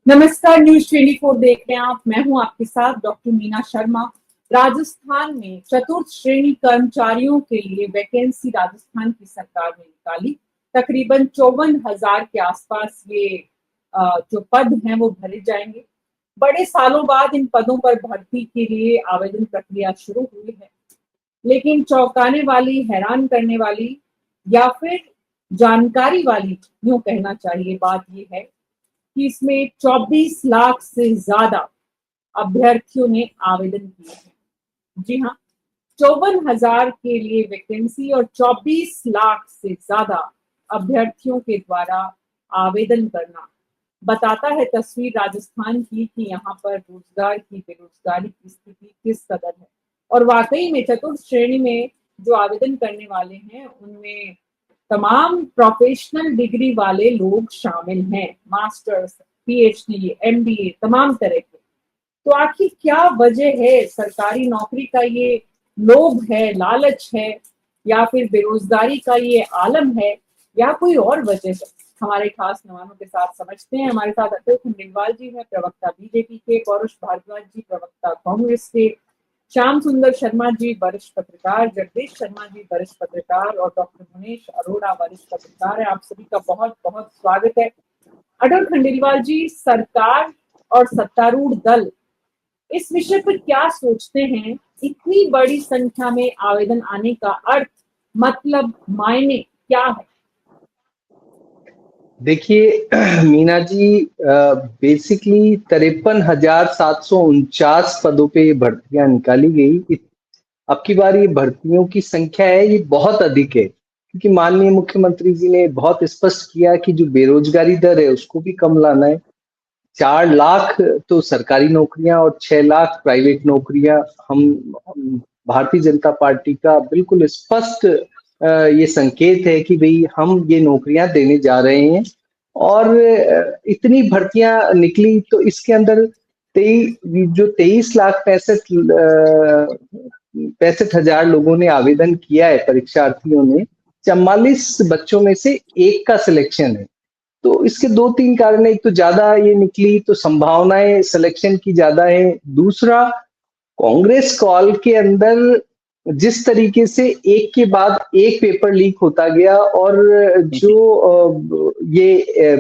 नमस्कार, न्यूज 24 देख रहे हैं आप। मैं हूं आपके साथ डॉक्टर मीना शर्मा। राजस्थान में चतुर्थ श्रेणी कर्मचारियों के लिए वैकेंसी राजस्थान की सरकार ने निकाली। तकरीबन 54,000 के आसपास ये जो पद हैं वो भरे जाएंगे। बड़े सालों बाद इन पदों पर भर्ती के लिए आवेदन प्रक्रिया शुरू हुई है, लेकिन चौंकाने वाली, हैरान करने वाली या फिर जानकारी वाली, यूं कहना चाहिए, बात ये है कि इसमें 24 लाख से ज्यादा अभ्यर्थियों ने आवेदन किए हैं। जी हाँ, 54,000 के लिए वैकेंसी और 24 लाख से ज्यादा अभ्यर्थियों के द्वारा आवेदन करना बताता है तस्वीर राजस्थान की कि यहाँ पर रोजगार की, बेरोजगारी की स्थिति किस कदर है। और वाकई में चतुर्थ श्रेणी में जो आवेदन करने वाले हैं उनमें तमाम प्रोफेशनल डिग्री वाले लोग शामिल हैं, मास्टर्स, पीएचडी, एमबीए, तमाम तरह के। तो आखिर क्या वजह है? सरकारी नौकरी का ये लोभ है, लालच है, या फिर बेरोजगारी का ये आलम है, या कोई और वजह है? हमारे खास मेहमानों के साथ समझते हैं। हमारे साथ अतुल खंडेलवाल जी हैं, प्रवक्ता बीजेपी के, पौरुष भारद्वाज जी, प्रवक्ता कांग्रेस के, श्याम सुंदर शर्मा जी, वरिष्ठ पत्रकार, जगदीश शर्मा जी, वरिष्ठ पत्रकार, और डॉक्टर मुनेश अरोड़ा, वरिष्ठ पत्रकार है। आप सभी का बहुत बहुत स्वागत है। अटल खंडेलवाल जी, सरकार और सत्तारूढ़ दल इस विषय पर क्या सोचते हैं? इतनी बड़ी संख्या में आवेदन आने का अर्थ, मतलब, मायने क्या है? देखिए मीना जी, बेसिकली 53,749 पदों पे ये भर्तियां निकाली गई। अब की बार ये भर्तियों की संख्या है, ये बहुत अधिक है, क्योंकि माननीय मुख्यमंत्री जी ने बहुत स्पष्ट किया कि जो बेरोजगारी दर है उसको भी कम लाना है। 4 लाख तो सरकारी नौकरियां और 6 लाख प्राइवेट नौकरियां। हम भारतीय जनता पार्टी का बिल्कुल स्पष्ट ये संकेत है कि भाई हम ये नौकरियां देने जा रहे हैं। और इतनी भर्तियां निकली तो इसके अंदर 23,65,65,000 लोगों ने आवेदन किया है, परीक्षार्थियों ने। 44 बच्चों में से एक का सिलेक्शन है। तो इसके 2-3 कारण है। एक तो ज्यादा ये निकली तो संभावनाएं सिलेक्शन की ज्यादा है। दूसरा, कांग्रेस कॉल के अंदर जिस तरीके से एक के बाद एक पेपर लीक होता गया, और जो ये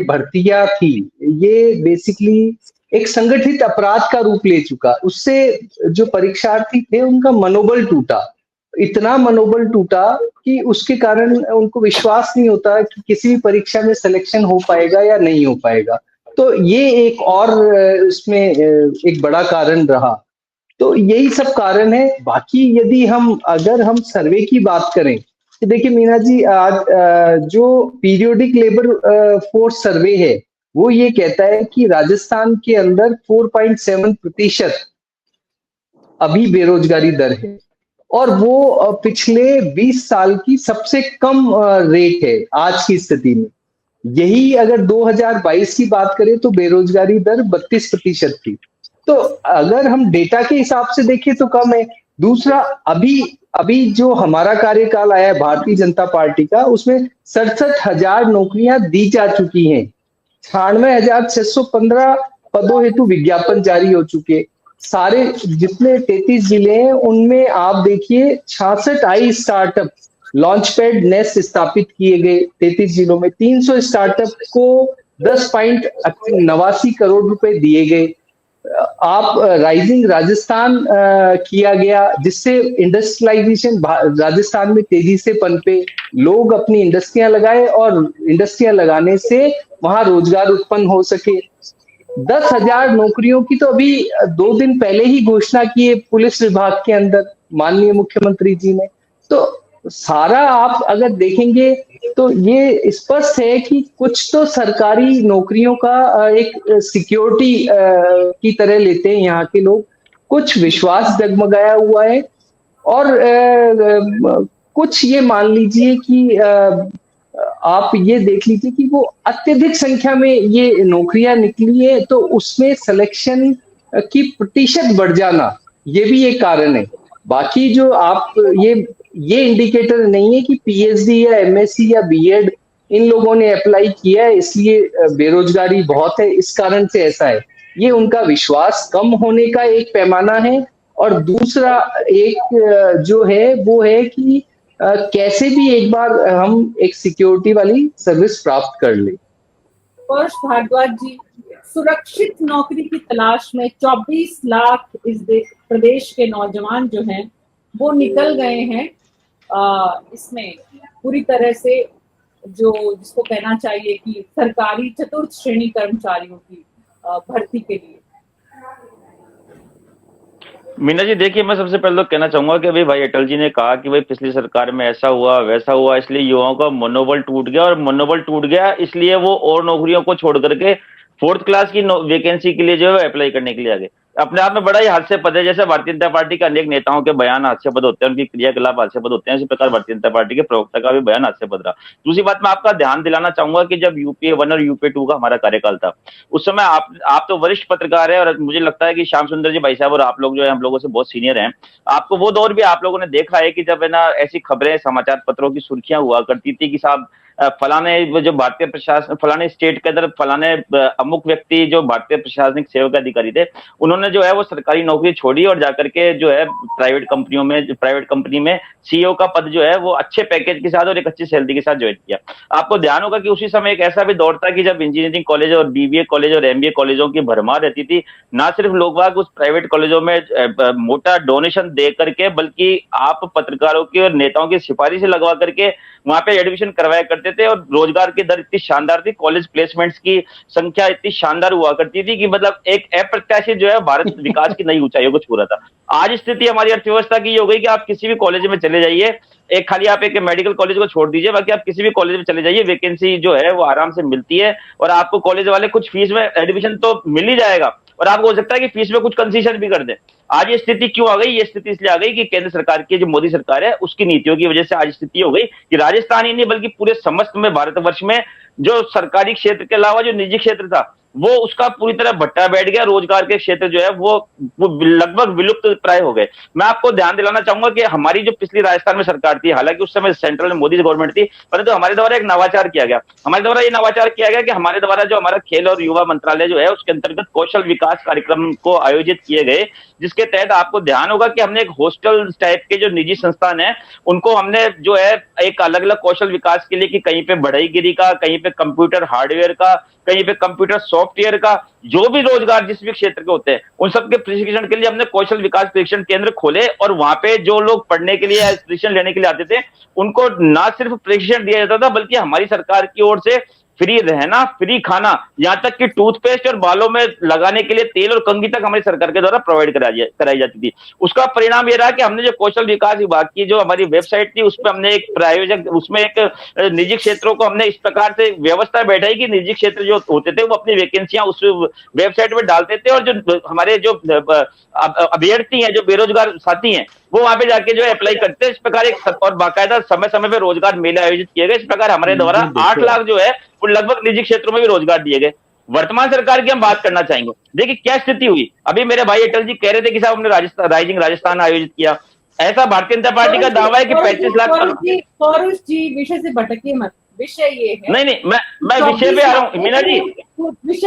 भर्तियां थी, ये बेसिकली एक संगठित अपराध का रूप ले चुका। उससे जो परीक्षार्थी थे उनका मनोबल टूटा, इतना मनोबल टूटा कि उसके कारण उनको विश्वास नहीं होता कि किसी भी परीक्षा में सिलेक्शन हो पाएगा या नहीं हो पाएगा। तो ये एक और इसमें एक बड़ा कारण रहा। तो यही सब कारण है। बाकी यदि अगर हम सर्वे की बात करें तो देखिए मीना जी, आज जो पीरियोडिक लेबर फोर्स सर्वे है वो ये कहता है कि राजस्थान के अंदर 4.7% अभी बेरोजगारी दर है, और वो पिछले 20 साल की सबसे कम रेट है आज की स्थिति में। यही अगर 2022 की बात करें तो बेरोजगारी दर 32% थी। तो अगर हम डेटा के हिसाब से देखें तो कम है। दूसरा, अभी अभी जो हमारा कार्यकाल आया है भारतीय जनता पार्टी का, उसमें 67,000 नौकरियां दी जा चुकी हैं। 96,615 पदों हेतु विज्ञापन जारी हो चुके। सारे जितने 33 जिले हैं उनमें आप देखिए 66 आई स्टार्टअप लॉन्च पैड नेस्ट स्थापित किए गए। 33 जिलों में 300 स्टार्टअप को 10.89 करोड़ रुपए दिए गए। आप राइजिंग राजस्थान किया गया, जिससे इंडस्ट्रियलाइजेशन राजस्थान में तेजी से पनपे, लोग अपनी इंडस्ट्रियां लगाए और इंडस्ट्रियां लगाने से वहां रोजगार उत्पन्न हो सके। 10,000 नौकरियों की तो अभी 2 दिन पहले ही घोषणा की है पुलिस विभाग के अंदर माननीय मुख्यमंत्री जी ने। तो सारा आप अगर देखेंगे तो ये स्पष्ट है कि कुछ तो सरकारी नौकरियों का एक सिक्योरिटी की तरह लेते हैं यहाँ के लोग। कुछ विश्वास डगमगाया हुआ है, और कुछ ये मान लीजिए कि आप ये देख लीजिए कि वो अत्यधिक संख्या में ये नौकरियां निकली है, तो उसमें सिलेक्शन की प्रतिशत बढ़ जाना, ये भी एक कारण है। बाकी जो आप ये इंडिकेटर नहीं है कि पीएचडी या एमएससी या बीएड इन लोगों ने अप्लाई किया है, इसलिए बेरोजगारी बहुत है, इस कारण से ऐसा है। ये उनका विश्वास कम होने का एक पैमाना है। और दूसरा एक जो है वो है कि कैसे भी एक बार हम एक सिक्योरिटी वाली सर्विस प्राप्त कर लें। हर्ष भारद्वाज जी, सुरक्षित नौकरी की तलाश में 24 लाख प्रदेश के नौजवान जो हैं वो निकल गए हैं इसमें पूरी तरह से, जो जिसको कहना चाहिए कि सरकारी चतुर्थ श्रेणी कर्मचारियों की भर्ती के लिए। मीना जी देखिए, मैं सबसे पहले तो कहना चाहूंगा कि भाई अटल जी ने कहा कि भाई पिछली सरकार में ऐसा हुआ वैसा हुआ, इसलिए युवाओं का मनोबल टूट गया, और मनोबल टूट गया इसलिए वो और नौकरियों को छोड़ करके फोर्थ क्लास की वैकेंसी के लिए जो है अप्लाई करने के लिए आ गए। अपने आप में बड़ा ही हास्यास्पद है, जैसे भारतीय जनता पार्टी के अनेक नेताओं के बयान हास्यास्पद होते हैं, उनकी क्रियाकलाप हास्यास्पद होते हैं, इसी प्रकार भारतीय जनता पार्टी के प्रवक्ता का भी बयान हास्यास्पद रहा। दूसरी बात, मैं आपका ध्यान दिलाना चाहूंगा कि जब यूपीए 1 और यूपीए 2 का हमारा कार्यकाल था, उस समय आप तो वरिष्ठ पत्रकार है, और मुझे लगता है कि श्याम सुंदर जी भाई साहब और आप लोग जो है हम लोगों से बहुत सीनियर हैं। आपको वो दौर भी आप लोगों ने देखा है कि जब है ना ऐसी खबरें समाचार पत्रों की सुर्खियां हुआ करती थी कि साहब फलाने जो भारतीय प्रशासन, फलाने स्टेट के अंदर फलाने अमुक व्यक्ति जो भारतीय प्रशासनिक सेवा के अधिकारी थे, उन्होंने जो है वो सरकारी नौकरी छोड़ी और जाकर के जो है प्राइवेट कंपनी में सीईओ का पद जो है वो अच्छे पैकेज के साथ और एक अच्छी सैलरी के साथ ज्वाइन किया। आपको ध्यान होगा कि उसी समय एक ऐसा भी दौर था कि जब इंजीनियरिंग कॉलेज और बीबीए कॉलेज और एमबीए कॉलेजों की भरमार रहती थी, ना सिर्फ लोग बाग उस प्राइवेट कॉलेजों में मोटा डोनेशन दे करके, बल्कि आप पत्रकारों की और नेताओं की सिफारिश लगवा करके वहां पे एडमिशन करवाया करते थे, और रोजगार की दर इतनी शानदार थी, कॉलेज प्लेसमेंट्स की संख्या इतनी शानदार हुआ करती थी कि मतलब एक अप्रत्याशित जो है भारत विकास की नई ऊंचाइयों को छू रहा था। आज स्थिति हमारी अर्थव्यवस्था की हो गई कि आप किसी भी कॉलेज में चले जाइए, एक खाली आप एक मेडिकल कॉलेज को छोड़ दीजिए, बाकी आप किसी भी कॉलेज में चले जाइए, वैकेंसी जो है वो आराम से मिलती है, और आपको कॉलेज वाले कुछ फीस में एडमिशन तो मिल ही जाएगा, और आपको हो सकता है कि फीस में कुछ कंसेशन भी कर दे। आज ये स्थिति क्यों आ गई? ये स्थिति इसलिए आ गई कि केंद्र सरकार की जो मोदी सरकार है उसकी नीतियों की वजह से आज स्थिति हो गई कि राजस्थान ही नहीं बल्कि पूरे समस्त में भारतवर्ष में जो सरकारी क्षेत्र के अलावा जो निजी क्षेत्र था वो उसका पूरी तरह भट्टा बैठ गया। रोजगार के क्षेत्र जो है वो लगभग विलुप्त प्राय हो गए। मैं आपको ध्यान दिलाना चाहूंगा कि हमारी जो पिछली राजस्थान में सरकार थी, हालांकि उस समय सेंट्रल में मोदी गवर्नमेंट थी, परंतु हमारे द्वारा एक नवाचार किया गया। हमारे द्वारा ये नवाचार किया गया कि हमारे द्वारा जो हमारा खेल और युवा मंत्रालय जो है उसके अंतर्गत कौशल विकास कार्यक्रम को आयोजित किए गए, जिसके तहत आपको ध्यान होगा कि हमने एक हॉस्टल टाइप के जो निजी संस्थान है उनको हमने जो है एक अलग अलग कौशल विकास के लिए कि कहीं पे बढ़ईगिरी का, कहीं पे कंप्यूटर हार्डवेयर का, कहीं पे कंप्यूटर सॉफ्टवेयर का, जो भी रोजगार जिस भी क्षेत्र के होते हैं उन सबके प्रशिक्षण के लिए हमने कौशल विकास प्रशिक्षण केंद्र खोले, और वहां पे जो लोग पढ़ने के लिए प्रशिक्षण लेने के लिए आते थे उनको ना सिर्फ प्रशिक्षण दिया जाता था बल्कि हमारी सरकार की ओर से फ्री रहना, फ्री खाना, यहाँ तक कि टूथपेस्ट और बालों में लगाने के लिए तेल और कंघी तक हमारी सरकार के द्वारा प्रोवाइड कराई जाती थी। उसका परिणाम यह रहा कि हमने जो कौशल विकास विभाग की जो हमारी वेबसाइट थी उसमें हमने एक प्रायोजक, उसमें एक निजी क्षेत्रों को हमने इस प्रकार से व्यवस्था बैठाई कि निजी क्षेत्र जो होते थे वो अपनी वैकेंसियां उस वेबसाइट में डालते थे, और जो हमारे जो अभ्यर्थी हैं, जो बेरोजगार साथी हैं, वो वहां पे जाके जो है अप्लाई करते हैं। इस प्रकार एक और बाकायदा समय समय पे रोजगार मेले आयोजित किए गए। इस प्रकार हमारे द्वारा 8 लाख जो है वो लगभग निजी क्षेत्रों में भी रोजगार दिए गए। वर्तमान सरकार की हम बात करना चाहेंगे, देखिए क्या स्थिति हुई। अभी मेरे भाई अटल जी कह रहे थे कि साहब हमने राइजिंग राजस्थान आयोजित किया, ऐसा भारतीय जनता पार्टी का दावा है कि 35 लाख। पौरुष जी विषय से भटकिए मत, विषय ये है। नहीं, मैं विषय पे आ रहा हूँ मीना जी।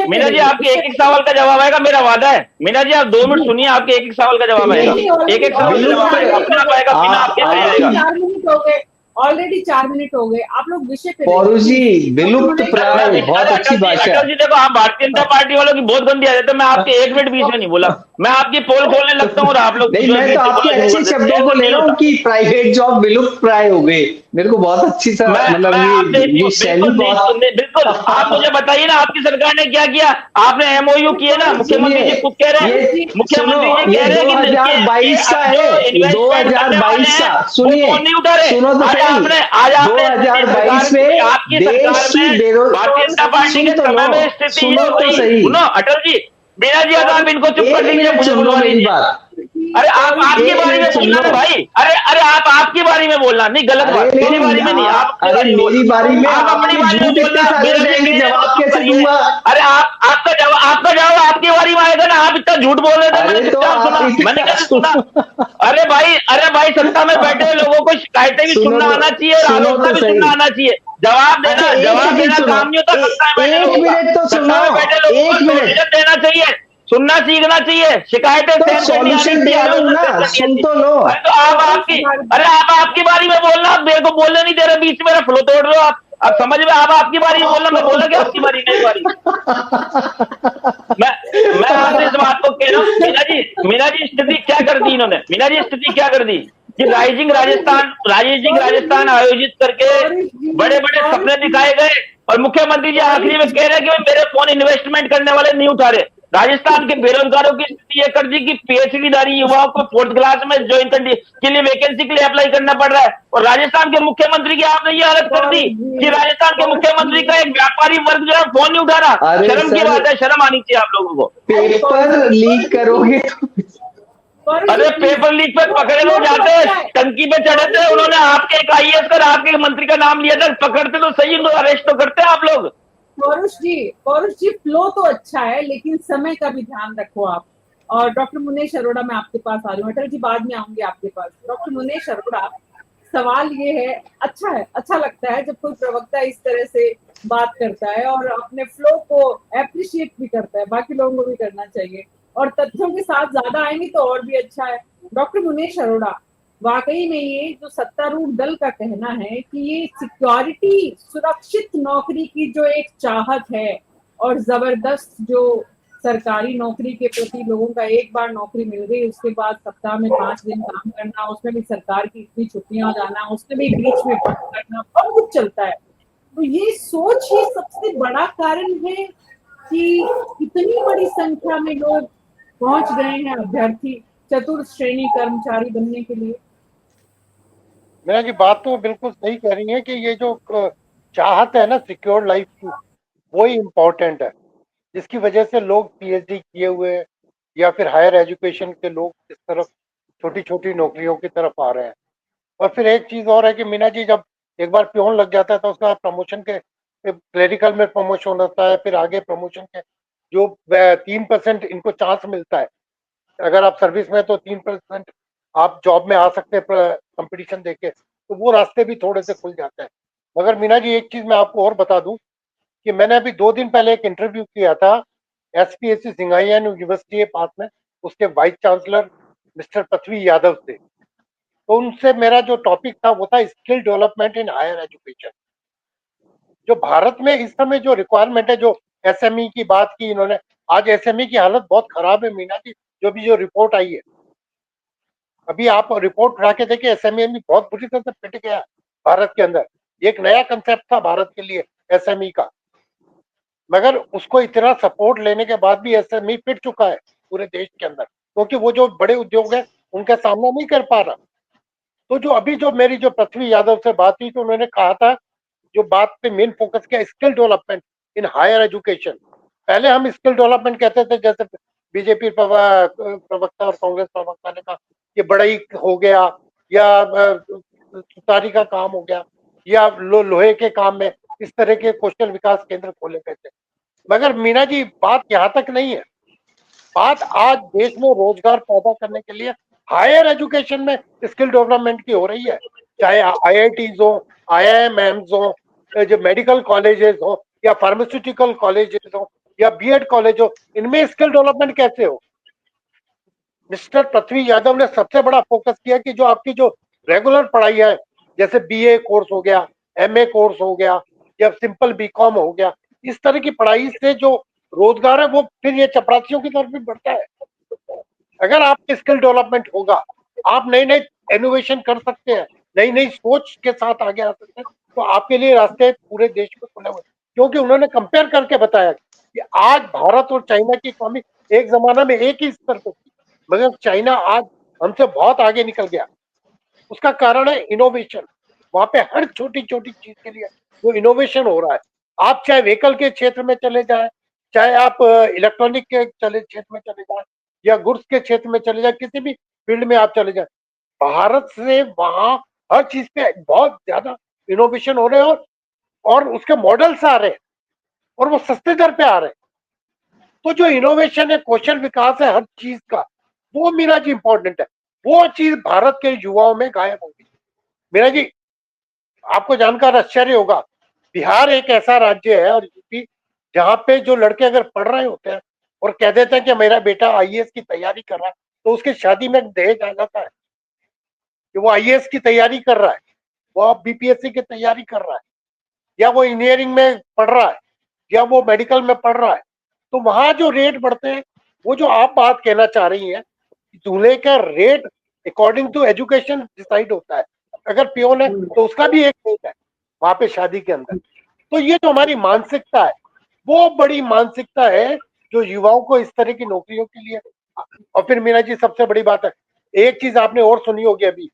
मीना जी आपके एक एक सवाल का जवाब आएगा, मेरा वादा है। मीना जी आप 2 मिनट सुनिए, आपके एक एक सवाल का जवाब आएगा, एक एक सवाल का जवाब अपने आप आएगा, बिना आपके आएगा। 4 मिनट हो गए, ऑलरेडी 4 मिनट हो गए, आप लोग विषय पे। पौरुष जी विलुप्त प्राय, बहुत अच्छी भाषा। अटल जी देखो, आप भारतीय जनता पार्टी वालों की बहुत गंदी आदत है। मैं आपके 1 मिनट बीच में नहीं बोला, मैं आपकी पोल खोलने लगता हूँ और आप लोग नहीं, मैं तो आपके अच्छे शब्दों को ले रहा हूँ कि प्राइवेट जॉब विलुप्त प्राय हो गए। मेरे को बहुत अच्छी सा मतलब ये शैली बहुत। बिल्कुल, आप मुझे बताइए ना आपकी सरकार ने क्या किया। आपने एमओयू किए ना, मुख्यमंत्री जी खुद कह रहे हैं, मुख्यमंत्री जी कह रहे हैं कि 2022 का है, 2022 का। सुनिए, सुनो तो सही, 2022 में देश की भारतीय जनता पार्टी के समय में स्थिति सुनो तो सही। सुनो अटल जी, मीना जी आप इनको चुप कर दीजिए, मुझे बोलवा मेरी बात। अरे आप आपके बारे में बोलना ना भाई, अरे आप आपकी बारी में बोलना, नहीं गलत बात, मेरी बारी में नहीं, आप मेरी बारी में आप अपनी बारी में बोलना, जवाब कैसे दूंगा? अरे आपका जवाब आपकी बारी में आएगा ना, आप आप इतना झूठ बोल रहे थे, मैंने अरे तो चुपचाप सुना, आप मैंने कैसे सुनो सुना? अरे भाई सत्ता में बैठे हुए लोगों को शिकायतें भी सुनो सुनना तो आना चाहिए और सुनो आलोचना तो भी सही। सुनना आना चाहिए। अच्छा एक जवाब सेकंड देना सुनो, काम नहीं होता सत्ता में बैठे एक लोगों का। मिनट तो सत्ता सुनो, में बैठे लोगों को एक मिनट सॉल्यूशन देना चाहिए, सुनना सीखना चाहिए, शिकायतें तो सहन करनी आनी सॉल्यूशन चाहिए, दे रहा हूं आलोचना ना, सहन करनी सुन आनी तो चाहिए। लो। अरे तो आप आपकी अरे आप आपकी बारी में बोलना, आप मेरे को बोलने नहीं दे रहे, बीच में मेरा फ्लो तोड़ रहे हो आप समझ में, आप आपकी बारी में बोलना, मैं बोला कि आपकी बारी मेरी बारी। मैं मैं आपसे इस बात को कह रहा हूँ, मीना जी स्थिति क्या कर दी इन्होंने, मीना जी स्थिति क्या कर दी कि राइजिंग राजस्थान आयोजित करके गौरीश जी बड़े बड़े गौरीश सपने जी दिखाए गए और मुख्यमंत्री जी आखिरी में गौरीश कह रहे हैं कि मेरे फोन इन्वेस्टमेंट करने वाले नहीं उठा रहे। राजस्थान के बेरोजगारों की स्थिति यह कर दी कि पीएचडीधारी युवाओं को 4th क्लास में ज्वाइन करने के लिए वैकेंसी के लिए अप्लाई करना पड़ रहा है, और राजस्थान के मुख्यमंत्री की आपने ये हालत कर दी कि राजस्थान के गौरीश मुख्यमंत्री जी का एक व्यापारी वर्ग जो है फोन नहीं उठा रहा। अरे शर्म की सर, बात है, शर्म आनी चाहिए आप लोगों को। पेपर लीक करोगे तो गौरीश जी अरे प्लीज, पेपर लीक पे पकड़े फ्लो लोग तो जाते हैं, अच्छा है टंकी पे चढ़े थे, गौरीश जी। उन्होंने आपके एक आईएएस का आपके मंत्री का नाम लिया था, पकड़ते तो सही, उनको अरेस्ट तो करते हैं आप लोग। गौरीश जी फ्लो तो अच्छा है, लेकिन समय का भी ध्यान रखो आप। और डॉक्टर मुनेश अरोड़ा, मैं आपके पास आ रही हूँ, अटल जी बाद में आऊंगी आपके पास। डॉक्टर मुनेश अरोड़ा, सवाल ये है, अच्छा लगता है जब कोई प्रवक्ता इस तरह से बात करता है और अपने फ्लो को एप्रिशिएट भी करता है, बाकी लोगों को भी करना चाहिए, और तथ्यों के साथ ज्यादा आएंगे तो और भी अच्छा है। डॉक्टर मुनेश अरोड़ा, वाकई में ये जो सत्तारूढ़ दल का कहना है कि ये सिक्योरिटी, सुरक्षित नौकरी की जो एक चाहत है और जबरदस्त जो सरकारी नौकरी के प्रति लोगों का, एक बार नौकरी मिल गई उसके बाद सप्ताह में 5 दिन काम करना, उसमें भी सरकार की इतनी छुट्टियां जाना, उसमें भी बीच में बंद करना, बहुत कुछ चलता है। तो ये सोच ही सबसे बड़ा कारण है कि इतनी बड़ी संख्या में लोग पहुंच गए हैं अभ्यर्थी चतुर्थ श्रेणी कर्मचारी बनने के लिए। मीना जी बात तो बिल्कुल सही कह रही है कि ये जो चाहत है ना सिक्योर लाइफ की, वही इम्पोर्टेंट है, जिसकी वजह से लोग पीएचडी किए हुए या फिर हायर एजुकेशन के लोग इस तरफ छोटी छोटी नौकरियों की तरफ आ रहे हैं। और फिर एक चीज और है कि मीना जी, जब एक बार प्योन लग जाता है तो उसका प्रमोशन के, क्लेरिकल में प्रमोशन होता है, फिर आगे प्रमोशन के जो 3% इनको चांस मिलता है, अगर आप सर्विस में तो 3% आप जॉब में आ सकते हैं कंपटीशन देके, तो वो रास्ते भी थोड़े से खुल जाते हैं। मगर मीना जी एक चीज मैं आपको और बता दूं कि मैंने अभी 2 दिन पहले एक इंटरव्यू किया था एसपीएससी सिंगाईयान यूनिवर्सिटी के पास में, उसके vice chancellor mister Prithvi Yadav से। तो उनसे मेरा जो टॉपिक था वो था skill development in higher education. जो भारत में इस समय जो रिक्वायरमेंट है, जो एसएमई की बात की इन्होंने, आज एसएमई की हालत बहुत खराब है मीना जी, जो रिपोर्ट आई है, अभी आप रिपोर्ट उठा के देखिए, एसएमई में बहुत बुरी तरह से पिट गया भारत के अंदर। ये एक नया कंसेप्ट था भारत के लिए एसएमई का, मगर उसको इतना सपोर्ट लेने के बाद भी एसएमई पिट चुका है पूरे देश के अंदर, क्योंकि वो जो बड़े उद्योग है उनका सामना नहीं कर पा रहा। तो जो अभी जो मेरी जो पृथ्वी यादव से बात हुई, तो उन्होंने कहा था, जो बात पे मेन फोकस किया, skill development in higher education. पहले हम स्किल डेवलपमेंट कहते थे, जैसे बीजेपी प्रवक्ता और कांग्रेस प्रवक्ता ने कहा कि बढ़ई हो गया, या सुतारी का काम हो गया, या लोहे के काम में इस तरह के कौशल विकास केंद्र खोले गए थे। मगर मीना जी बात यहाँ तक नहीं है, बात आज देश में रोजगार पैदा करने के लिए हायर एजुकेशन में स्किल डेवलपमेंट की हो रही है, चाहे आईआईटीज हो, आईआईएम्स हो, जो मेडिकल कॉलेजेस हो, या फार्मास्यूटिकल कॉलेजेस हो, या बीएड कॉलेज हो, इनमें स्किल डेवलपमेंट कैसे हो। मिस्टर पृथ्वी यादव ने सबसे बड़ा फोकस किया कि जो आपकी जो रेगुलर पढ़ाई है, जैसे बीए कोर्स हो गया, एमए कोर्स हो गया, या सिंपल बीकॉम हो गया, इस तरह की पढ़ाई से जो रोजगार है वो फिर ये चपरासियों की तरफ भी बढ़ता है। अगर आपके स्किल डेवलपमेंट होगा, आप नई नई इनोवेशन कर सकते हैं, नई नई सोच के साथ आगे आ सकते हैं, तो आपके लिए रास्ते पूरे देश में खुले हुए। क्योंकि उन्होंने कंपेयर करके बताया कि आज भारत और चाइना की इकोनॉमी एक जमाना में एक ही स्तर पर थी, मगर चाइना आज हमसे बहुत आगे निकल गया। उसका कारण है इनोवेशन। वहां पे हर छोटी छोटी चीज के लिए वो इनोवेशन हो रहा है। आप चाहे व्हीकल के क्षेत्र में चले जाए, चाहे आप इलेक्ट्रॉनिक के चले क्षेत्र में चले जाए, या गुड्स के क्षेत्र में चले जाए, किसी भी फील्ड में आप चले जाए, भारत से वहां हर चीज पे बहुत ज्यादा इनोवेशन हो रहे हैं, और उसके मॉडल्स आ रहे हैं, और वो सस्ते दर पे आ रहे हैं। तो जो इनोवेशन है, कौशल विकास है हर चीज का, वो मीरा जी इंपॉर्टेंट है। वो चीज भारत के युवाओं में गायब हो गई। मीरा जी, आपको जानकर आश्चर्य होगा, बिहार एक ऐसा राज्य है और यूपी, जहां पे जो लड़के अगर पढ़ रहे होते हैं और कह देते हैं कि मेरा बेटा आईएएस की तैयारी कर रहा है, तो उसके शादी में दहेज आ जाता है कि वो आईएएस की तैयारी कर रहा है, वो बीपीएससी की तैयारी कर रहा है, या वो इंजीनियरिंग में पढ़ रहा है, या वो मेडिकल में पढ़ रहा है। तो वहां जो रेट बढ़ते हैं, वो जो आप बात कहना चाह रही हैं, दूल्हे का rate according to education decide होता है। अगर पियोन है तो उसका भी एक रेट है वहां पे शादी के अंदर। तो ये जो हमारी मानसिकता है, वो बड़ी मानसिकता है जो युवाओं को इस तरह की नौकरियों के लिए। और फिर मीना जी, सबसे बड़ी बात है, एक चीज आपने और सुनी होगी अभी,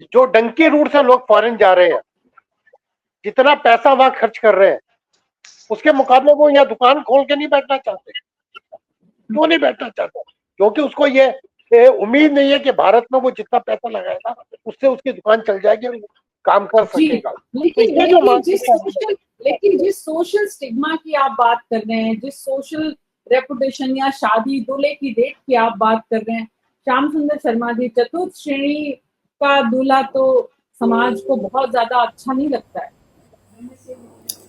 जो डंकी रूट से लोग फॉरेन जा रहे हैं, जितना पैसा वहां खर्च कर रहे हैं, उसके मुकाबले वो यहाँ दुकान खोल के नहीं बैठना चाहते। क्यों नहीं बैठना चाहता? क्योंकि उसको ये उम्मीद नहीं है कि भारत में वो जितना पैसा लगाएगा उससे उसकी दुकान चल जाएगी और काम कर जी, सकेगा। तो लेकिन ये जो लेकिन जिस सोशल स्टिग्मा की आप बात कर रहे हैं, जिस सोशल रेपुटेशन या शादी दूल्हे की डेट की आप बात कर रहे हैं, श्याम सुंदर शर्मा जी, चतुर्थ श्रेणी का दूल्हा तो समाज को बहुत ज्यादा अच्छा नहीं लगता है।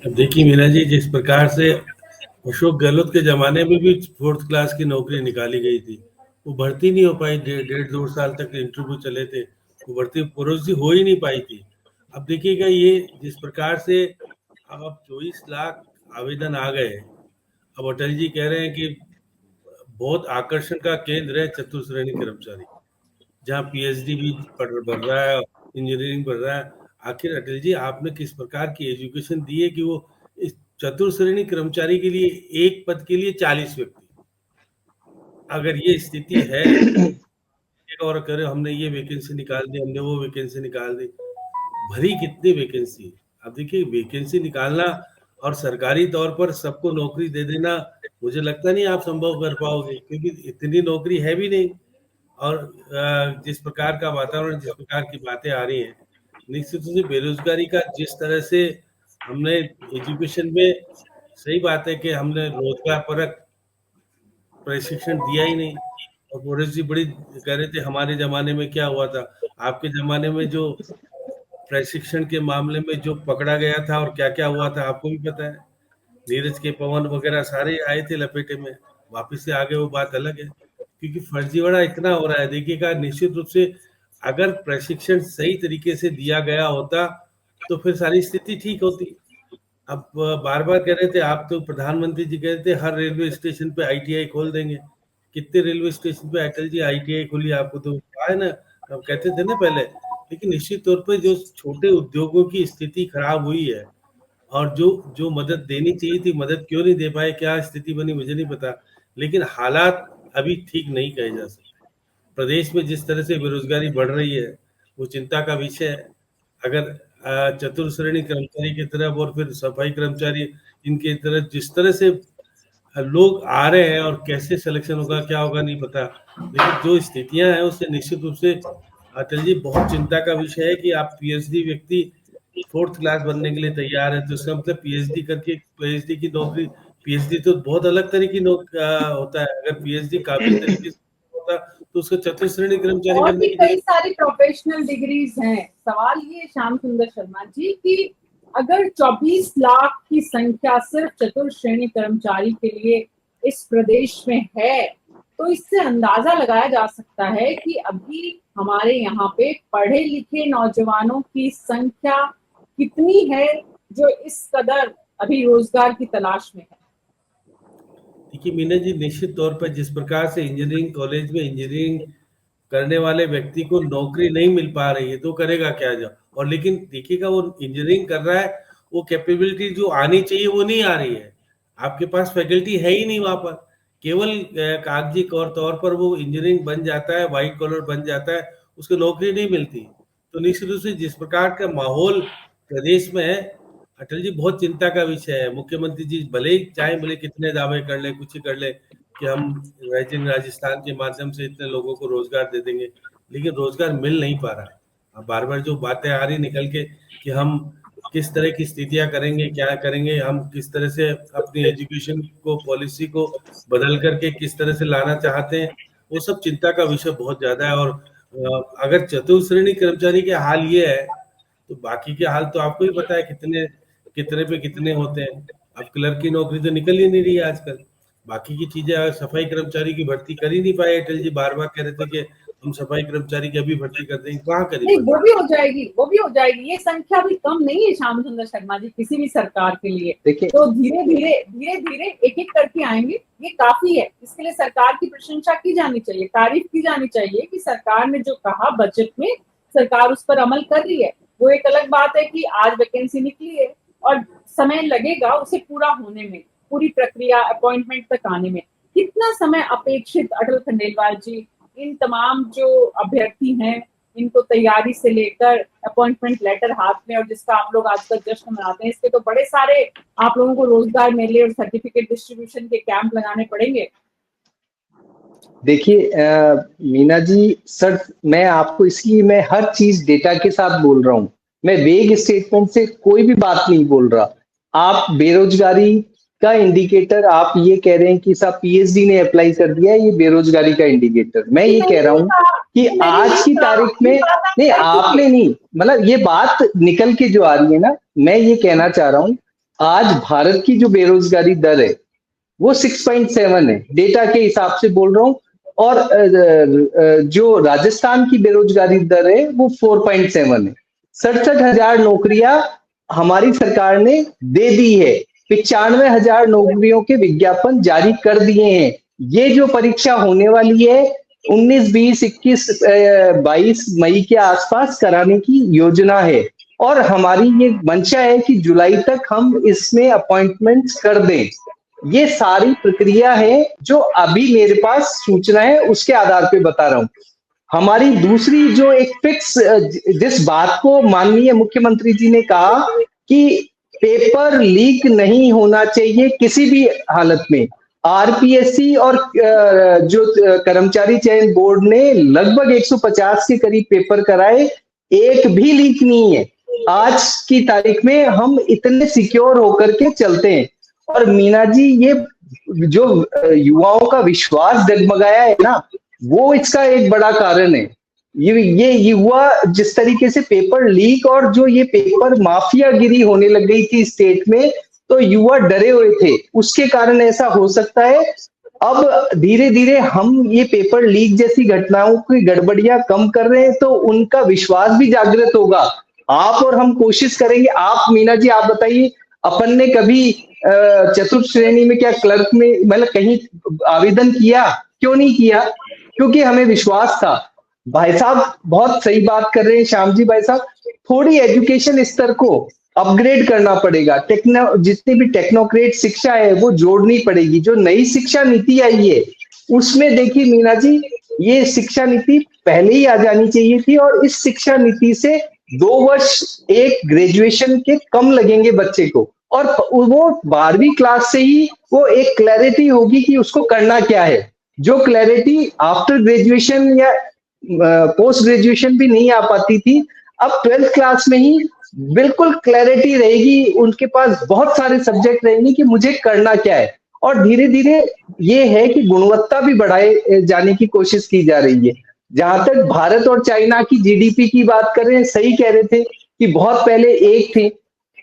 अब देखिए मीना जी, जिस प्रकार से अशोक गहलोत के जमाने में भी 4th क्लास की नौकरी निकाली गई थी, वो भर्ती नहीं हो पाई। 1.5-2 साल तक इंटरव्यू चले थे, वो भर्ती पुरुष हो ही नहीं पाई थी। अब देखिएगा, ये जिस प्रकार से अब 24 लाख आवेदन आ गए, अब अटल जी कह रहे हैं कि बहुत आकर्षण का केंद्र है चतुर्थ श्रेणी कर्मचारी, जहाँ पीएचडी भी बढ़ रहा है, इंजीनियरिंग बढ़ रहा है। आखिर अटल जी, आपने किस प्रकार की एजुकेशन दी है कि वो इस चतुर्थ श्रेणी कर्मचारी के लिए एक पद के लिए 40 व्यक्ति, अगर ये स्थिति है, एक और करे हमने ये वैकेंसी निकाल दी, हमने वो वैकेंसी निकाल दी, भरी कितनी वैकेंसी। अब देखिए, वैकेंसी निकालना और सरकारी तौर पर सबको नौकरी दे देना, मुझे लगता नहीं आप संभव कर पाओगे, क्योंकि इतनी नौकरी है भी नहीं। और जिस प्रकार का वातावरण, जिस प्रकार की बातें आ रही हैं, निश्चित रूप से बेरोजगारी का जिस तरह से हमने एजुकेशन में, सही बात है कि हमने रोजगार परक प्रशिक्षण दिया ही नहीं। और बोरिस जी बड़ी कह रहे थे हमारे जमाने में क्या हुआ था, आपके जमाने में जो प्रशिक्षण के मामले में जो पकड़ा गया था और क्या क्या हुआ था आपको भी पता है। नीरज के पवन वगैरह सारे आए थे लपेटे में, वापिस से आगे वो बात अलग है, क्योंकि फर्जीवाड़ा इतना हो रहा है। देखिएगा, निश्चित रूप से अगर प्रशिक्षण सही तरीके से दिया गया होता तो फिर सारी स्थिति ठीक होती। अब बार बार कह रहे थे आप, तो प्रधानमंत्री जी कह रहे थे हर रेलवे स्टेशन पे आईटीआई खोल देंगे। कितने रेलवे स्टेशन पे अटल जी आईटीआई खोली, आपको तो है ना, अब कहते थे ना पहले। लेकिन निश्चित तौर पर जो छोटे उद्योगों की स्थिति खराब हुई है, और जो जो मदद देनी चाहिए थी, मदद क्यों नहीं दे पाए, क्या स्थिति बनी मुझे नहीं पता, लेकिन हालात अभी ठीक नहीं कहे जा सकते। प्रदेश में जिस तरह से बेरोजगारी बढ़ रही है, वो चिंता का विषय है। अगर चतुर्थ श्रेणी कर्मचारी की तरफ और फिर सफाई कर्मचारी, इनके तरफ जिस तरह से लोग आ रहे हैं, और कैसे सिलेक्शन होगा क्या होगा नहीं पता, लेकिन जो स्थितियां हैं उससे निश्चित रूप से अटल जी बहुत चिंता का विषय है कि आप पीएचडी व्यक्ति 4th क्लास बनने के लिए तैयार है, तो इसका मतलब पीएचडी करके, पीएचडी की नौकरी, पीएचडी तो बहुत अलग तरह की होता है। अगर पीएचडी काबिल तरीके से होता तो उसको चतुर्थ श्रेणी कर्मचारी और बनने भी की कई सारी प्रोफेशनल डिग्रीज हैं। सवाल ये श्याम सुंदर शर्मा जी कि अगर 24 लाख की संख्या सिर्फ चतुर्थ श्रेणी कर्मचारी के लिए इस प्रदेश में है, तो इससे अंदाजा लगाया जा सकता है कि अभी हमारे यहाँ पे पढ़े लिखे नौजवानों की संख्या कितनी है जो इस कदर अभी रोजगार की तलाश में है। देखिए मीना जी, निश्चित तौर पर जिस प्रकार से इंजीनियरिंग कॉलेज में इंजीनियरिंग करने वाले व्यक्ति को नौकरी नहीं मिल पा रही है, तो करेगा क्या जब। और लेकिन देखिएगा, वो इंजीनियरिंग कर रहा है, वो कैपेबिलिटी जो आनी चाहिए वो नहीं आ रही है। आपके पास फैकल्टी है ही नहीं वहां पर, केवल कागजी तौर पर वो इंजीनियरिंग बन जाता है, व्हाइट कॉलर बन जाता है, उसको नौकरी नहीं मिलती। तो निश्चित रूप से जिस प्रकार का माहौल प्रदेश में है, अटल जी बहुत चिंता का विषय है। मुख्यमंत्री जी भले ही चाहे, भले कितने दावे कर ले, कुछ ही कर ले कि हम राजस्थान के माध्यम से इतने लोगों को रोजगार दे देंगे, लेकिन रोजगार मिल नहीं पा रहा। अब बार बार जो बातें आ रही निकल के कि हम किस तरह की स्थितियां करेंगे, क्या करेंगे, हम किस तरह से अपनी एजुकेशन को, पॉलिसी को बदल करके किस तरह से लाना चाहते हैं, वो सब चिंता का विषय बहुत ज्यादा है। और अगर चतुर्थ श्रेणी कर्मचारी के हाल ये है तो बाकी के हाल तो आपको ही पता है कितने कितने पे कितने होते हैं। अब क्लर्क की नौकरी तो निकल ही नहीं रही है आजकल। बाकी की चीजें, सफाई कर्मचारी की भर्ती कर ही नहीं पाए। अटल जी बार बार कह रहे थे कि हम सफाई कर्मचारी की अभी भर्ती कर देंगे, कहाँ करी नहीं, भर्ती? वो भी हो जाएगी, वो भी हो जाएगी। ये संख्या भी कम नहीं है श्याम सुंदर शर्मा जी किसी भी सरकार के लिए। देखिए, तो धीरे धीरे एक एक करके आएंगे, ये काफी है। इसके लिए सरकार की प्रशंसा की जानी चाहिए, तारीफ की जानी चाहिए कि सरकार ने जो कहा बजट में, सरकार उस पर अमल कर रही है। वो एक अलग बात है कि आज वैकेंसी निकली है और समय लगेगा उसे पूरा होने में, पूरी प्रक्रिया अपॉइंटमेंट तक आने में। कितना समय अपेक्षित अटल खंडेलवाल जी, इन तमाम जो अभ्यर्थी हैं, इनको तैयारी से लेकर अपॉइंटमेंट लेटर हाथ में, और जिसका आप लोग आजकल जश्न मनाते हैं, इसके तो बड़े सारे आप लोगों को रोजगार मेले और सर्टिफिकेट डिस्ट्रीब्यूशन के कैंप लगाने पड़ेंगे। देखिए मीना जी, सर मैं आपको इसलिए मैं हर चीज डेटा के साथ बोल रहा हूँ। मैं वेग स्टेटमेंट से कोई भी बात नहीं बोल रहा। आप बेरोजगारी का इंडिकेटर आप ये कह रहे हैं कि साहब पीएचडी ने अप्लाई कर दिया है, ये बेरोजगारी का इंडिकेटर। मैं ये कह रहा हूँ कि आज की तारीख में नहीं, आपने नहीं, मतलब ये बात निकल के जो आ रही है ना, मैं ये कहना चाह रहा हूँ आज भारत की जो बेरोजगारी दर है वो 6.7 है, डेटा के हिसाब से बोल रहा हूँ। और जो राजस्थान की बेरोजगारी दर है वो 4.7 है। 67,000 नौकरियां हमारी सरकार ने दे दी है, 95,000 नौकरियों के विज्ञापन जारी कर दिए हैं। ये जो परीक्षा होने वाली है 19, 20, 21, 22 मई के आसपास कराने की योजना है, और हमारी ये मंशा है कि जुलाई तक हम इसमें अपॉइंटमेंट्स कर दें। ये सारी प्रक्रिया है जो अभी मेरे पास सूचना है, उसके आधार पे बता रहा हूं। हमारी दूसरी जो एक फिक्स, जिस बात को माननीय मुख्यमंत्री जी ने कहा कि पेपर लीक नहीं होना चाहिए किसी भी हालत में। आरपीएससी और जो कर्मचारी चयन बोर्ड ने लगभग 150 के करीब पेपर कराए, एक भी लीक नहीं है। आज की तारीख में हम इतने सिक्योर होकर के चलते हैं। और मीना जी, ये जो युवाओं का विश्वास डगमगाया है ना, वो इसका एक बड़ा कारण है। ये युवा जिस तरीके से पेपर लीक और जो ये पेपर माफियागिरी होने लग गई थी स्टेट में, तो युवा डरे हुए थे, उसके कारण ऐसा हो सकता है। अब धीरे धीरे हम ये पेपर लीक जैसी घटनाओं की गड़बड़ियां कम कर रहे हैं, तो उनका विश्वास भी जागृत होगा। आप और हम कोशिश करेंगे। आप मीना जी, आप बताइए, अपन ने कभी चतुर्थ श्रेणी में क्या क्लर्क में मतलब कहीं आवेदन किया? क्यों नहीं किया? क्योंकि हमें विश्वास था। भाई साहब बहुत सही बात कर रहे हैं श्याम जी भाई साहब, थोड़ी एजुकेशन स्तर को अपग्रेड करना पड़ेगा। जितनी भी टेक्नोक्रेट शिक्षा है वो जोड़नी पड़ेगी। जो नई शिक्षा नीति आई है उसमें देखिए मीना जी, ये शिक्षा नीति पहले ही आ जानी चाहिए थी, और इस शिक्षा नीति से 2 वर्ष एक ग्रेजुएशन के कम लगेंगे बच्चे को, और वो 12वीं क्लास से ही वो एक क्लैरिटी होगी कि उसको करना क्या है। जो क्लैरिटी आफ्टर ग्रेजुएशन या पोस्ट ग्रेजुएशन भी नहीं आ पाती थी, अब 12th क्लास में ही बिल्कुल क्लैरिटी रहेगी। उनके पास बहुत सारे सब्जेक्ट रहेंगे कि मुझे करना क्या है। और धीरे धीरे ये है कि गुणवत्ता भी बढ़ाए जाने की कोशिश की जा रही है। जहां तक भारत और चाइना की जीडीपी की बात कर रहे हैं, सही कह रहे थे कि बहुत पहले एक थे।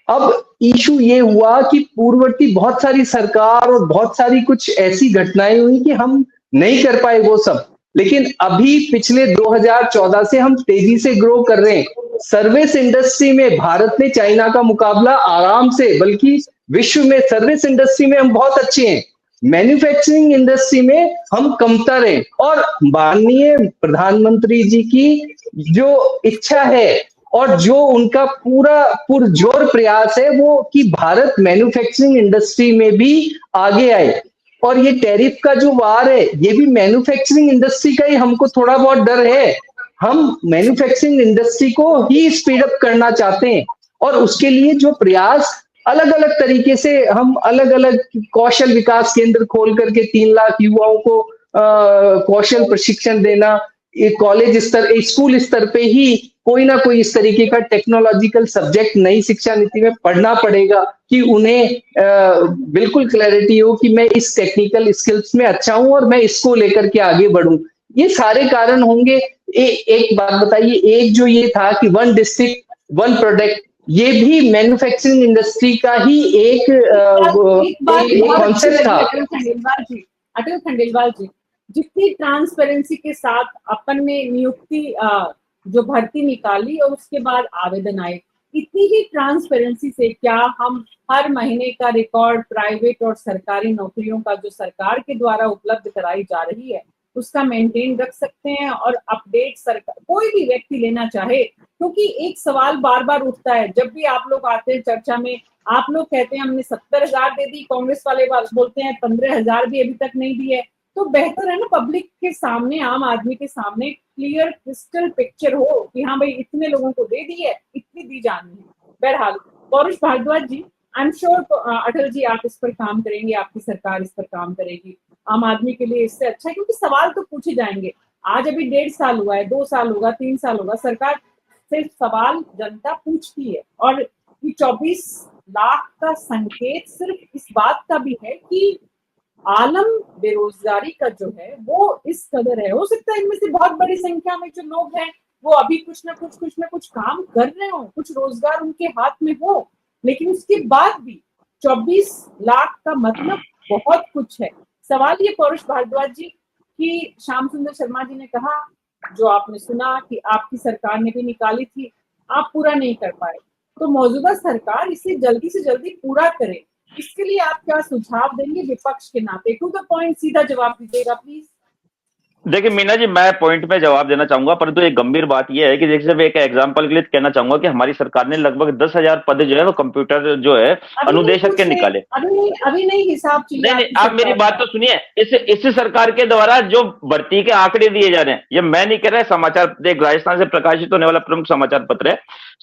अब इशू ये हुआ कि पूर्ववर्ती बहुत सारी सरकार और बहुत सारी कुछ ऐसी घटनाएं हुई कि हम नहीं कर पाए वो सब। लेकिन अभी पिछले 2014 से हम तेजी से ग्रो कर रहे हैं। सर्विस इंडस्ट्री में भारत ने चाइना का मुकाबला आराम से, बल्कि विश्व में सर्विस इंडस्ट्री में हम बहुत अच्छे हैं। मैन्युफैक्चरिंग इंडस्ट्री में हम कमतर हैं। और माननीय प्रधानमंत्री जी की जो इच्छा है और जो उनका पूरा पुरजोर प्रयास है वो कि भारत मैन्युफैक्चरिंग इंडस्ट्री में भी आगे आए। और ये टैरिफ का जो वार है, ये भी मैन्युफैक्चरिंग इंडस्ट्री का ही हमको थोड़ा बहुत डर है। हम मैन्युफैक्चरिंग इंडस्ट्री को ही स्पीड अप करना चाहते हैं, और उसके लिए जो प्रयास अलग अलग तरीके से हम अलग अलग कौशल विकास केंद्र खोल करके 3 लाख युवाओं को कौशल प्रशिक्षण देना, कॉलेज स्तर, स्कूल स्तर पे ही कोई ना कोई इस तरीके का टेक्नोलॉजिकल सब्जेक्ट नई शिक्षा नीति में पढ़ना पड़ेगा कि उन्हें बिल्कुल क्लैरिटी हो कि मैं इस टेक्निकल स्किल्स में अच्छा हूं और मैं इसको लेकर के आगे बढ़ूं। ये सारे कारण होंगे। एक बात बताइए, एक जो ये था कि वन डिस्ट्रिक्ट वन प्रोडक्ट, ये भी मैन्युफैक्चरिंग इंडस्ट्री का ही एक बहुत अच्छी कॉन्सेप्ट लगी था। अटल खंडेलवाल जी, जितनी ट्रांसपेरेंसी के साथ अपन ने नियुक्ति जो भर्ती निकाली और उसके बाद आवेदन आए, इतनी ही ट्रांसपेरेंसी से क्या हम हर महीने का रिकॉर्ड प्राइवेट और सरकारी नौकरियों का जो सरकार के द्वारा उपलब्ध कराई जा रही है उसका मेंटेन रख सकते हैं? और अपडेट सरकार कोई भी व्यक्ति लेना चाहे, क्योंकि एक सवाल बार बार उठता है जब भी आप लोग आते हैं चर्चा में, आप लोग कहते हैं हमने 70,000 दे दी, कांग्रेस वाले बोलते हैं 15,000 भी अभी तक नहीं दी है। तो बेहतर है ना पब्लिक के सामने, आम आदमी के सामने क्लियर क्रिस्टल पिक्चर हो कि हाँ भाई इतने लोगों को दे दी है, इतनी दी जानी है। बहरहाल पौरुष भारद्वाज जी, I am sure Atal ji आप इस पर काम करेंगे, आपकी सरकार इस पर काम करेगी। आम आदमी के लिए इससे अच्छा है, क्योंकि सवाल तो पूछे जाएंगे। आज अभी 1.5 साल हुआ है, 2 साल होगा, 3 साल होगा, सरकार से सवाल जनता पूछती है। और ये 24 लाख का संकेत सिर्फ इस बात का भी है कि आलम बेरोजगारी का जो है वो इस कदर है। हो सकता है इनमें से बहुत बड़ी संख्या में जो लोग हैं वो अभी कुछ ना कुछ काम कर रहे हो, कुछ रोजगार उनके हाथ में हो, लेकिन उसके बाद भी 24 लाख का मतलब बहुत कुछ है। सवाल ये पौरुष भारद्वाज जी कि श्याम सुंदर शर्मा जी ने कहा, जो आपने सुना कि आपकी सरकार ने भी निकाली थी, आप पूरा नहीं कर पाए, तो मौजूदा सरकार इसे जल्दी से जल्दी पूरा करे। इसके लिए आप क्या सुझाव देंगे विपक्ष के नाते? टू द पॉइंट सीधा जवाब दीजिएगा प्लीज। देखिए मीना जी, मैं पॉइंट में जवाब देना चाहूंगा, परंतु एक गंभीर बात यह है कि जैसे एक एग्जांपल के लिए कहना चाहूंगा कि हमारी सरकार ने लगभग 10,000 पद जो है वो कंप्यूटर जो है अनुदेशक के निकाले। अभी नहीं हिसाब चाहिए। नहीं, आप मेरी बात तो सुनिए। इस सरकार के द्वारा जो भर्ती के आंकड़े दिए जा रहे हैं, ये मैं नहीं कह रहा, समाचार एक राजस्थान से प्रकाशित होने वाला प्रमुख समाचार पत्र है।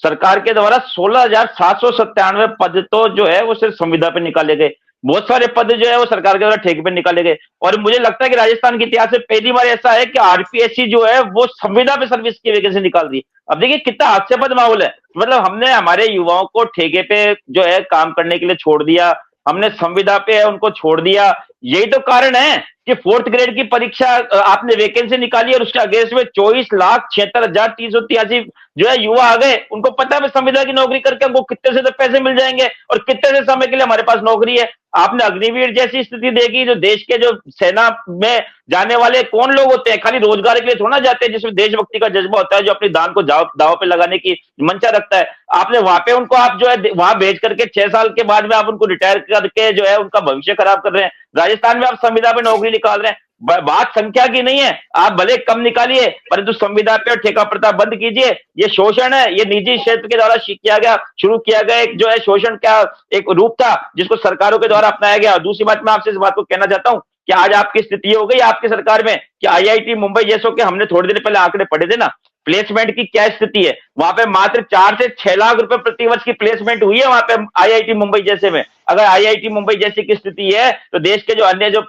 सरकार के द्वारा 16,797 पद तो जो है वो सिर्फ संविदा पे निकाले गए। बहुत सारे पद जो है वो सरकार के द्वारा ठेके पे निकाले गए। और मुझे लगता है कि राजस्थान के इतिहास में पहली बार ऐसा है कि आरपीएससी जो है वो संविदा पे सर्विस की वैकेंसी निकाल दी। अब देखिए कितना हास्यास्पद माहौल है। मतलब हमने हमारे युवाओं को ठेके पे जो है काम करने के लिए छोड़ दिया, हमने संविदा पे उनको छोड़ दिया। यही तो कारण है कि 4th ग्रेड की परीक्षा आपने वैकेंसी निकाली और उसके अगेंस्ट में 24,76,383 जो है युवा आ गए। उनको पता है संविदा की नौकरी करके हमको कितने से तो पैसे मिल जाएंगे और कितने से समय के लिए हमारे पास नौकरी है। आपने अग्निवीर जैसी स्थिति देखी, जो देश के जो सेना में जाने वाले कौन लोग होते हैं, खाली रोजगार के लिए थोड़ा जाते हैं, जिसमें देशभक्ति का जज्बा होता है, जो अपनी दान को दाव पे लगाने की मंशा रखता है। आपने वहां पे उनको आप जो है वहां भेज करके 6 साल के बाद में आप उनको रिटायर करके जो है उनका भविष्य खराब कर रहे हैं। राजस्थान में आप संविदा पे नौकरी निकाल रहे हैं। बात संख्या की नहीं है, आप भले कम निकालिए परंतु संविदा पे और ठेका प्रथा बंद कीजिए। ये शोषण है, ये निजी क्षेत्र के द्वारा शुरू किया गया एक जो है शोषण का एक रूप था, जिसको सरकारों के द्वारा अपनाया गया। दूसरी बात, मैं आपसे इस बात को कहना चाहता हूं कि आज आपकी स्थिति हो गई आपकी सरकार में कि आईआईटी मुंबई जैसों के हमने थोड़े दिन पहले आंकड़े पढ़े थे ना, प्लेसमेंट की क्या स्थिति है। वहां पे मात्र 4 से 6 लाख रुपए प्रतिवर्ष की प्लेसमेंट हुई है वहां पे आईआईटी मुंबई जैसे में। अगर आईआईटी मुंबई जैसी की स्थिति है तो देश के जो अन्य जो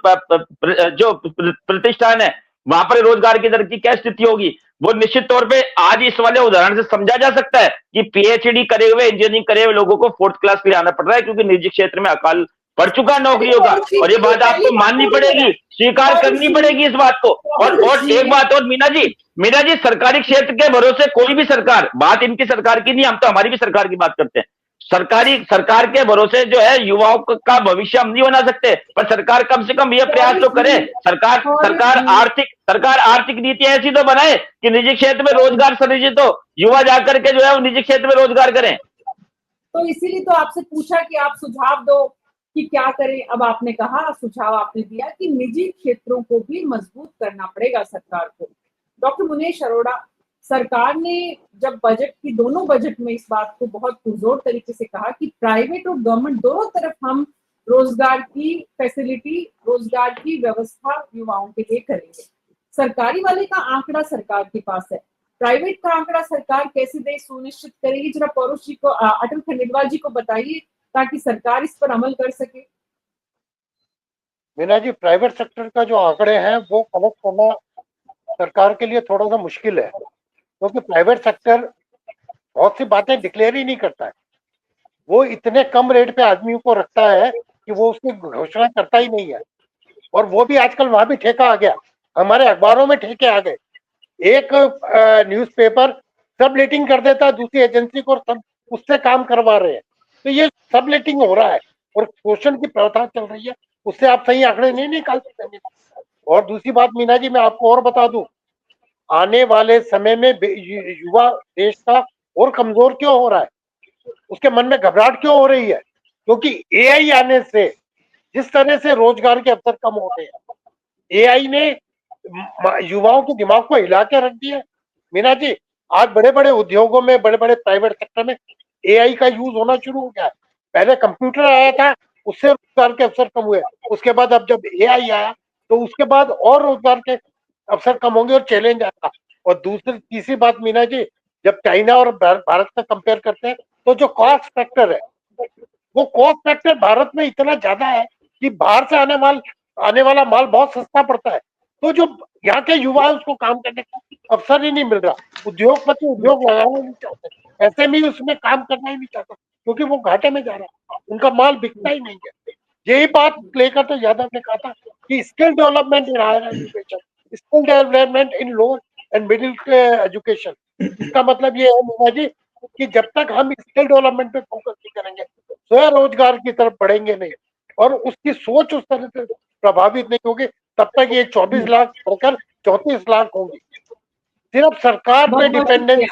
प्रतिष्ठान है वहां पर रोजगार की दर की क्या स्थिति होगी। वो निश्चित तौर पे आज इस वाले उदाहरण से समझा जा सकता है कि पीएचडी करे हुए इंजीनियरिंग करे हुए लोगों को 4th क्लास के लिए आना पड़ रहा है, क्योंकि निजी क्षेत्र में अकाल पड़ चुका नौकरियों का। और ये बात आपको माननी पड़ेगी, स्वीकार करनी पड़ेगी इस बात को। और एक बात और मीना जी, सरकारी क्षेत्र के भरोसे कोई भी सरकार, बात इनकी सरकार की नहीं, हम तो हमारी भी सरकार की बात करते हैं। सरकार के भरोसे जो है युवाओं का भविष्य हम नहीं बना सकते, पर सरकार कम से कम यह प्रयास तो करे। सरकार आर्थिक नीति ऐसी तो बनाए कि निजी क्षेत्र में रोजगार सृजित हो, युवा जाकर के जो है निजी क्षेत्र में रोजगार करें। तो इसीलिए तो आपसे पूछा कि आप सुझाव दो कि क्या करें। अब आपने कहा, सुझाव आपने दिया कि निजी क्षेत्रों को भी मजबूत करना पड़ेगा सरकार को। डॉक्टर मुनेश अरोड़ा, सरकार ने जब बजट की दोनों बजट में इस बात को बहुत पुरजोर तरीके से कहा कि प्राइवेट और गवर्नमेंट दोनों तरफ हम रोजगार की फैसिलिटी, रोजगार की व्यवस्था युवाओं के लिए करेंगे। सरकारी वाले का आंकड़ा सरकार के पास है, प्राइवेट का आंकड़ा सरकार कैसे दे, सुनिश्चित करेगी? जरा पौरुष जी को, अटल खंडेलवाल जी को बताइए ताकि सरकार इस पर अमल कर सके। मीना जी, प्राइवेट सेक्टर का जो आंकड़े हैं वो कलेक्ट करना सरकार के लिए थोड़ा सा मुश्किल है, क्योंकि प्राइवेट सेक्टर बहुत सी बातें डिक्लेयर ही नहीं करता है। वो इतने कम रेट पे आदमियों को रखता है कि वो उसकी घोषणा करता ही नहीं है। और वो भी आजकल वहां भी ठेका आ गया, हमारे अखबारों में ठेके आ गए। एक न्यूज़पेपर सबलेटिंग कर देता है दूसरी एजेंसी को, और सब उससे काम करवा रहे हैं। तो ये सबलेटिंग हो रहा है और शोषण की प्रथा चल रही है, उससे आप सही आंकड़े नहीं निकाल सकते। और दूसरी बात मीना जी, मैं आपको और बता दूं, आने वाले समय में युवा देश का और कमजोर क्यों हो रहा है, उसके मन में घबराहट क्यों हो रही है? क्योंकि एआई आने से जिस तरह से रोजगार के अवसर कम हो रहे हैं, एआई ने युवाओं के दिमाग को हिला के रख दिया। मीना जी, आज बड़े बड़े उद्योगों में, बड़े बड़े प्राइवेट सेक्टर में एआई का यूज होना शुरू हो गया है। पहले कंप्यूटर आया था, उससे रोजगार के अवसर कम हुए। उसके बाद अब जब एआई आया तो उसके बाद और रोजगार के अवसर कम होंगे और चैलेंज आएगा। और दूसरी तीसरी बात मीना जी, जब चाइना और भारत का कंपेयर करते हैं तो जो कॉस्ट फैक्टर है, वो कॉस्ट फैक्टर भारत में इतना ज्यादा है कि बाहर से आने वाला माल बहुत सस्ता पड़ता है। तो जो यहाँ के युवा है उसको काम करने का अवसर ही नहीं मिल रहा। उद्योगपति उद्योग लगाना नहीं चाहते, एसएमई उसमें काम करना ही नहीं चाहता, क्योंकि वो घाटे में जा रहा है, उनका माल बिकता ही नहीं है। यही बात लेकर तो यादव ने कहा था कि skill development in higher education, skill development in lower and middle education. इसका मतलब ये है मीना जी कि जब तक हम स्किल डेवलपमेंट पे फोकस नहीं करेंगे, स्वरोजगार की तरफ बढ़ेंगे नहीं, और उसकी सोच उस तरह से प्रभावित नहीं होगी, तब तक ये 24 लाख बढ़कर 34 लाख होंगी। सिर्फ सरकार पे डिपेंडेंसी।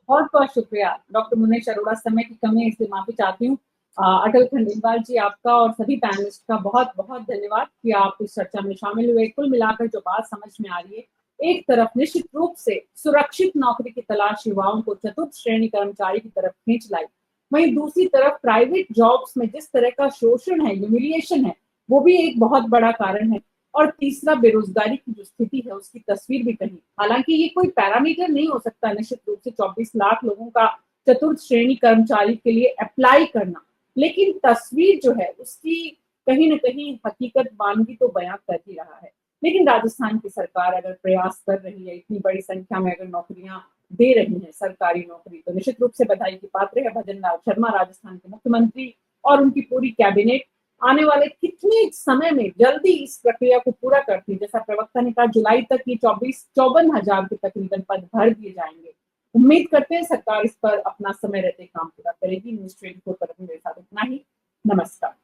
बहुत बहुत शुक्रिया डॉक्टर मुनेश अरोड़ा। समय की कमी है इसलिए माफी चाहती हूँ। अटल खंडेलवाल जी, आपका और सभी पैनलिस्ट का बहुत बहुत धन्यवाद कि आप इस चर्चा में शामिल हुए। कुल मिलाकर जो बात समझ में आ रही है, एक तरफ निश्चित रूप से सुरक्षित नौकरी की तलाश युवाओं को चतुर्थ श्रेणी कर्मचारी की तरफ खींच लाई, वहीं दूसरी तरफ प्राइवेट जॉब्स में जिस तरह का शोषण है, ह्यूमिलिएशन है, वो भी एक बहुत बड़ा कारण है। और तीसरा, बेरोजगारी की जो स्थिति है उसकी तस्वीर भी कहीं। हालांकि ये कोई पैरामीटर नहीं हो सकता निश्चित रूप से 24 लाख लोगों का चतुर्थ श्रेणी कर्मचारी के लिए अप्लाई करना, लेकिन तस्वीर जो है उसकी कहीं ना कहीं हकीकत मानगी तो बयां कर ही रहा है। लेकिन राजस्थान की सरकार अगर प्रयास कर रही है, इतनी बड़ी संख्या में अगर नौकरियां दे रही है सरकारी नौकरी, तो निश्चित रूप से बधाई की पात्र है भजन लाल शर्मा, राजस्थान के मुख्यमंत्री, और उनकी पूरी कैबिनेट। आने वाले कितने समय में जल्दी इस प्रक्रिया को पूरा करती है। जैसा प्रवक्ता ने कहा, जुलाई तक ये 54,000 के तकरीबन पद भर दिए जाएंगे। उम्मीद करते हैं सरकार इस पर अपना समय रहते काम पूरा करेगी। न्यूज़ 24 पर मेरे साथ इतना ही। नमस्कार।